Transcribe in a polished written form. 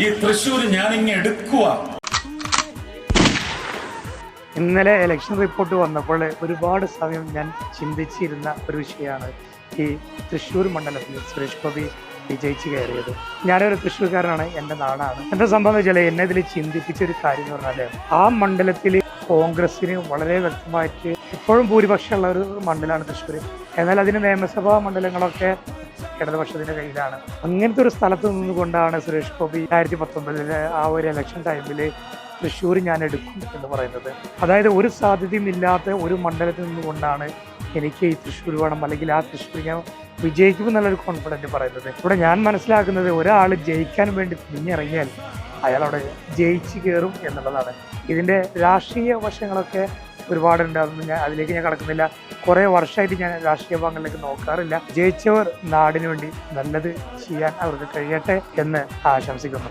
ഈ തൃശ്ശൂർ ഞാനിങ്ങ് എടുക്കുക. ഇന്നലെ ഇലക്ഷൻ റിപ്പോർട്ട് വന്നപ്പോൾ ഒരുപാട് സമയം ഞാൻ ചിന്തിച്ചിരുന്ന ഒരു വിഷയമാണ് ഈ തൃശ്ശൂർ മണ്ഡലത്തിൽ സുരേഷ് ഗോപി വിജയിച്ച് കയറിയത്. ഞാനൊരു തൃശ്ശൂർക്കാരനാണ്, എൻ്റെ നാടാണ്. എന്താ സംഭവം എന്ന് വെച്ചാൽ എന്നെ ഇതിൽ ചിന്തിപ്പിച്ച ഒരു കാര്യം എന്ന് പറഞ്ഞാൽ ആ മണ്ഡലത്തിൽ കോൺഗ്രസിന് വളരെ വ്യക്തമായിട്ട് ഇപ്പോഴും ഭൂരിപക്ഷമുള്ള ഒരു മണ്ഡലമാണ് തൃശ്ശൂർ. എന്നാൽ അതിന് നിയമസഭാ മണ്ഡലങ്ങളൊക്കെ ഇടതുപക്ഷത്തിൻ്റെ കയ്യിലാണ്. അങ്ങനത്തെ ഒരു സ്ഥലത്ത് നിന്നുകൊണ്ടാണ് സുരേഷ് ഗോപി 2019 ആ ഒരു ഇലക്ഷൻ ടൈമിൽ തൃശ്ശൂർ ഞാൻ എടുക്കും എന്ന് പറയുന്നത്. അതായത് ഒരു സാധ്യതയും ഇല്ലാത്ത ഒരു മണ്ഡലത്തിൽ നിന്നുകൊണ്ടാണ് എനിക്ക് ഈ തൃശ്ശൂർ വേണം, അല്ലെങ്കിൽ ആ തൃശ്ശൂർ ഞാൻ വിജയിക്കും എന്നുള്ളൊരു കോൺഫിഡൻറ്റ് പറയുന്നത്. ഇവിടെ ഞാൻ മനസ്സിലാക്കുന്നത് ഒരാൾ ജയിക്കാൻ വേണ്ടി തിരിഞ്ഞിറങ്ങിയാൽ അയാളവിടെ ജയിച്ച് കയറും എന്നുള്ളതാണ്. ഇതിൻ്റെ രാഷ്ട്രീയ വശങ്ങളൊക്കെ ഒരുപാടുണ്ട്, അതൊന്നും അതിലേക്ക് ഞാൻ കടക്കുന്നില്ല. കുറേ വർഷമായിട്ട് ഞാൻ രാഷ്ട്രീയ ഭാഗങ്ങളിലേക്ക് നോക്കാറില്ല. ജയിച്ചവർ നാടിനു വേണ്ടി നല്ലത് ചെയ്യാൻ അവർക്ക് കഴിയട്ടെ എന്ന് ആശംസിക്കുന്നു.